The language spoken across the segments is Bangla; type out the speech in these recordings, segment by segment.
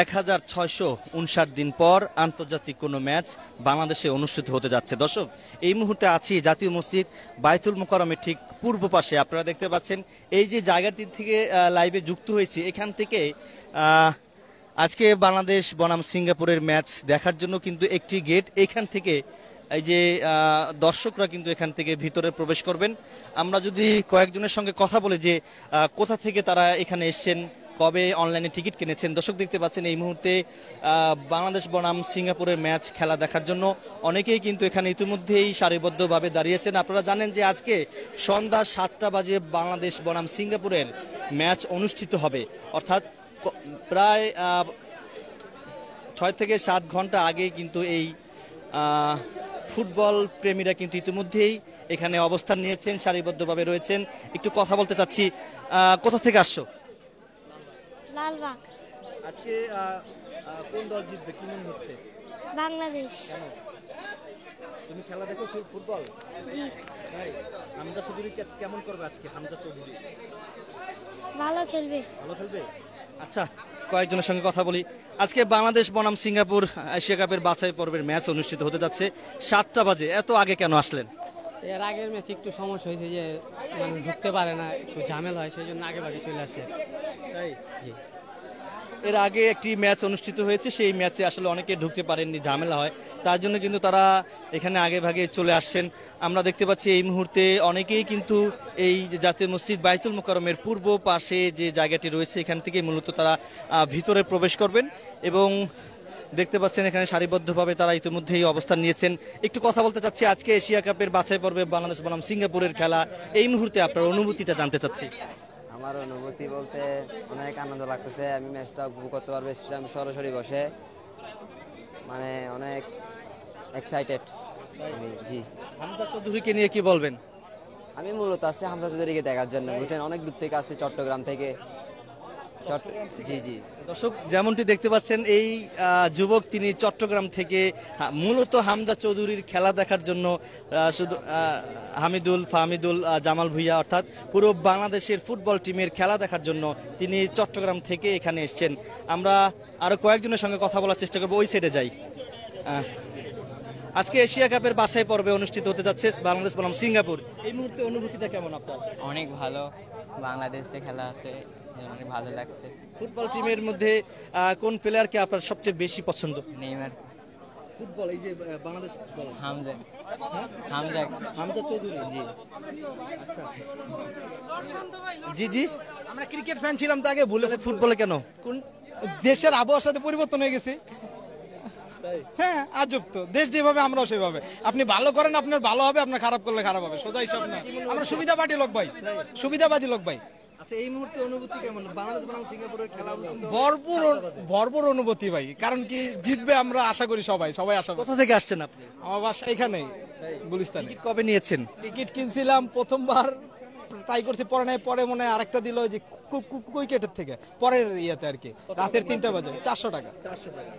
1659 দিন পর আন্তর্জাতিক কোনো ম্যাচ বাংলাদেশে অনুষ্ঠিত হতে যাচ্ছে। দর্শক, এই মুহূর্তে আছি জাতীয় মসজিদ বায়তুল মোকাররমের ঠিক পূর্ব পাশে। আপনারা দেখতে পাচ্ছেন এই যে জায়গাটি থেকে লাইভে যুক্ত হয়েছি, এখান থেকে আজকে বাংলাদেশ বনাম সিঙ্গাপুরের ম্যাচ দেখার জন্য কিন্তু একটি গেট, এখান থেকে এই যে দর্শকরা কিন্তু এখান থেকে ভিতরে প্রবেশ করবেন। আমরা যদি কয়েকজনের সঙ্গে কথা বলি যে কোথা থেকে তারা এখানে এসছেন, কবে অনলাইনে টিকিট কিনেছেন। দর্শক দেখতে পাচ্ছেন এই মুহূর্তে বাংলাদেশ বনাম সিঙ্গাপুরের ম্যাচ খেলা দেখার জন্য অনেকেই কিন্তু এখানে ইতিমধ্যেই সারিবদ্ধভাবে দাঁড়িয়েছেন। আপনারা জানেন যে আজকে সন্ধ্যা 7টা বাজে বাংলাদেশ বনাম সিঙ্গাপুরের ম্যাচ অনুষ্ঠিত হবে, অর্থাৎ প্রায় 6 থেকে 7 ঘন্টা আগেই কিন্তু এই ফুটবল প্রেমীরা কিন্তু ইতিমধ্যেই এখানে অবস্থান নিয়েছেন, সারিবদ্ধভাবে রয়েছেন। একটু কথা বলতে চাচ্ছি, কোথা থেকে আসছো? লালবাগ। আজকে কোন দল জিতবে কি মনে হচ্ছে? বাংলাদেশ। তুমি খেলা দেখো ফুটবল? জি। তাই হামজা চৌধুরী কেমন করবে আজকে? হামজা চৌধুরী ভালো খেলবে। ভালো খেলবে। আচ্ছা, কয়েকজনের সঙ্গে কথা বলি। আজকে বাংলাদেশ বনাম সিঙ্গাপুর এশিয়া কাপের বাছাই পর্বের ম্যাচ অনুষ্ঠিত হতে যাচ্ছে 7টা বাজে। এত আগে কেন আসলেন? এর আগের ম্যাচে একটু সমস্যা হয়েছে যে মানুষ ঢুকতে পারে না, একটু ঝামেলা হয়, সেই জন্য আগে ভাগে চলে আসে। তাই? জি। এর আগে একটি ম্যাচ অনুষ্ঠিত হয়েছে, সেই ম্যাচে আসলে অনেকে ঢুকতে পারেননি, ঝামেলা হয়, তার জন্য কিন্তু তারা এখানে আগে ভাগে চলে আসছেন। আমরা দেখতে পাচ্ছি এই মুহূর্তে অনেকেই কিন্তু এই যে জাতীয় মসজিদ বায়তুল মোকাররমের পূর্ব পাশে যে জায়গাটি রয়েছে, এখান থেকে মূলত তারা ভিতরে প্রবেশ করবেন এবং দেখতে পাচ্ছেন এখানে সারিবদ্ধভাবে তারা ইতিমধ্যেই অবস্থান নিয়েছেন। একটু কথা বলতে চাচ্ছি, আজকে এশিয়া কাপের বাছাই পর্বে বাংলাদেশ বনাম সিঙ্গাপুরের খেলা, এই মুহূর্তে আপনার অনুভূতিটা জানতে চাচ্ছি। আমার অনুভূতি বলতে অনেক আনন্দ লাগতেছে। আমি ম্যাচটা উপভোগ করতে পারবো স্টেডিয়ামে সরাসরি বসে, মানে অনেক এক্সাইটেড আমি। জি। হামজা চৌধুরীকে নিয়ে কি বলবেন? আমি মূলত আসছি হামজা চৌধুরীকে দেখার জন্য, বুঝছেন, অনেক দূর থেকে আসছি, চট্টগ্রাম থেকে। জি জি। দর্শক, যেমনটি দেখতে পাচ্ছেন এই যুবক তিনি চট্টগ্রাম থেকে মূলত হামজা চৌধুরীর খেলা দেখার জন্য, শুধু ফাহমিদুল জামাল ভুইয়া অর্থাৎ পুরো বাংলাদেশের ফুটবল টিমের খেলা দেখার জন্য তিনি চট্টগ্রাম থেকে এখানে এসেছেন। আমরা আরো কয়েকজনের সঙ্গে কথা বলার চেষ্টা করবো, ওই সাইডে যাই। আজকে এশিয়া কাপের বাছাই পর্বে অনুষ্ঠিত হতে যাচ্ছে বাংলাদেশ বনাম সিঙ্গাপুর, এই মুহূর্তে অনুভূতিটা কেমন আপনার? অনেক ভালো, বাংলাদেশে খেলা আছে, অনেক ভালো লাগছে। ফুটবল টিমের মধ্যে কোন প্লেয়ারকে আপনার সবচেয়ে বেশি পছন্দ? নেইমার। ফুটবল এই যে বাংলাদেশ দল, হামজা। হ্যাঁ? হামজা চৌধুরী। জি। আচ্ছা। জি জি। আমরা ক্রিকেট ফ্যান ছিলাম তো আগে, ভুলে ফুটবলে কেন? কোন দেশের আবহাওয়ার সাথে পরিবর্তন হয়ে গেছে। হ্যাঁ, আজব তো, দেশ যেভাবে আমরাও সেভাবে। আপনি ভালো করেন আপনার ভালো হবে, আপনার খারাপ করলে খারাপ হবে, সোজা হিসাব না। আমরা সুবিধাবাদী লোক ভাই, সুবিধাবাদী লোক ভাই। আচ্ছা, এই মুহূর্তে অনুভূতি কেমন? বাংলাদেশ বনাম সিঙ্গাপুরের খেলা ভরপুর অনুভূতি ভাই, কারণ কি জিতবে আমরা আশা করি, সবাই আশা করি। কোথা থেকে আসছেন আপনি? আমার বাসা এখানেই, গুলিস্তানে। কবে নিয়েছেন? টিকিট কিনছিলাম প্রথমবার, ট্রাই করছি, পরে নাই, পরে মনে হয় আরেকটা দিল যে কুইকেটের থেকে, পরের ইয়েতে আর কি, রাতের 3টা বাজে। 400 টাকা। 400 টাকা।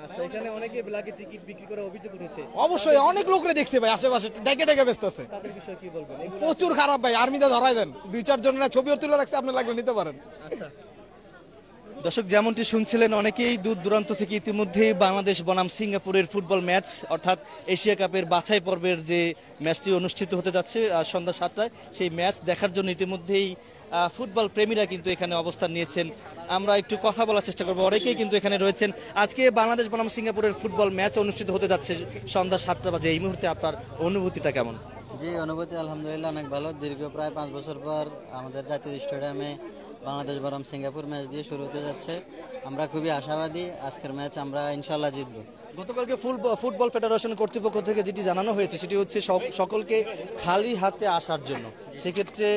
আচ্ছা, এখানে অনেকে ব্ল্যাকে টিকিট বিক্রি করে অভিযোগ উঠেছে। অবশ্যই অনেক লোকরে দেখছি ভাই, আশেপাশে ডেকে ব্যস্ত আছে। তাদের বিষয়ে কি বলবেন? প্রচুর খারাপ ভাই, আর্মিতে ধরাই দেন। 2-4 জনের ছবিও তুলে রাখছে, আপনি লাগলে নিতে পারেন। আচ্ছা, দর্শক যেমনটি শুনছিলেন, অনেকেই দূর দূরান্ত থেকে ইতিমধ্যেই বাংলাদেশ বনাম সিঙ্গাপুরের ফুটবল ম্যাচ অর্থাৎ এশিয়া কাপের বাছাই পর্বের যে ম্যাচটি অনুষ্ঠিত হতে যাচ্ছে সন্ধ্যা 7টায়, সেই ম্যাচ দেখার জন্য ইতিমধ্যেই ফুটবল প্রেমীরা কিন্তু এখানে অবস্থান নিয়েছেন। আমরা একটু কথা বলার চেষ্টা করবো, অনেকেই কিন্তু এখানে রয়েছেন। আজকে বাংলাদেশ বনাম সিঙ্গাপুরের ফুটবল ম্যাচ অনুষ্ঠিত হতে যাচ্ছে সন্ধ্যা 7টা বাজে, এই মুহূর্তে আপনার অনুভূতিটা কেমন? জি, অনুভূতি আলহামদুলিল্লাহ অনেক ভালো। দীর্ঘ প্রায় 5 বছর পর আমাদের জাতীয় স্টেডিয়ামে বাংলাদেশ বনাম সিঙ্গাপুর ম্যাচ দিয়ে শুরু হতে যাচ্ছে। আমরা খুবই আশাবাদী, আজকের ম্যাচ আমরা ইনশাল্লাহ জিতব। গতকালকে ফুটবল ফেডারেশন কর্তৃপক্ষ থেকে যেটি জানানো হয়েছে সেটি হচ্ছে সকলকে খালি হাতে আসার জন্য, সেক্ষেত্রে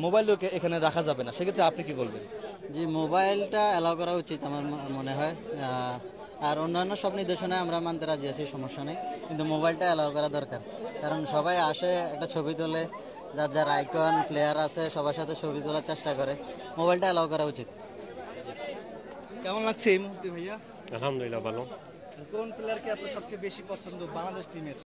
মোবাইলও এখানে রাখা যাবে না, সেক্ষেত্রে আপনি কি বলবেন? জি, মোবাইলটা অ্যালাউ করা উচিত আমার মনে হয়। আর অন্যান্য সব নির্দেশনায় আমরা মানতে রাজি আছি, সমস্যা নেই, কিন্তু মোবাইলটা অ্যালাউ করা দরকার। কারণ সবাই আসে, একটা ছবি তোলে, যার আইকন প্লেয়ার আছে সবার সাথে ছবি তোলার চেষ্টা করে, মোবাইলটা অ্যালাউ করা উচিত। কেমন লাগছে এই মুহূর্তে ভাইয়া? আলহামদুলিল্লাহ ভালো। কোন প্লেয়ারকে আপনার সবচেয়ে বেশি পছন্দ বাংলাদেশ টিমের?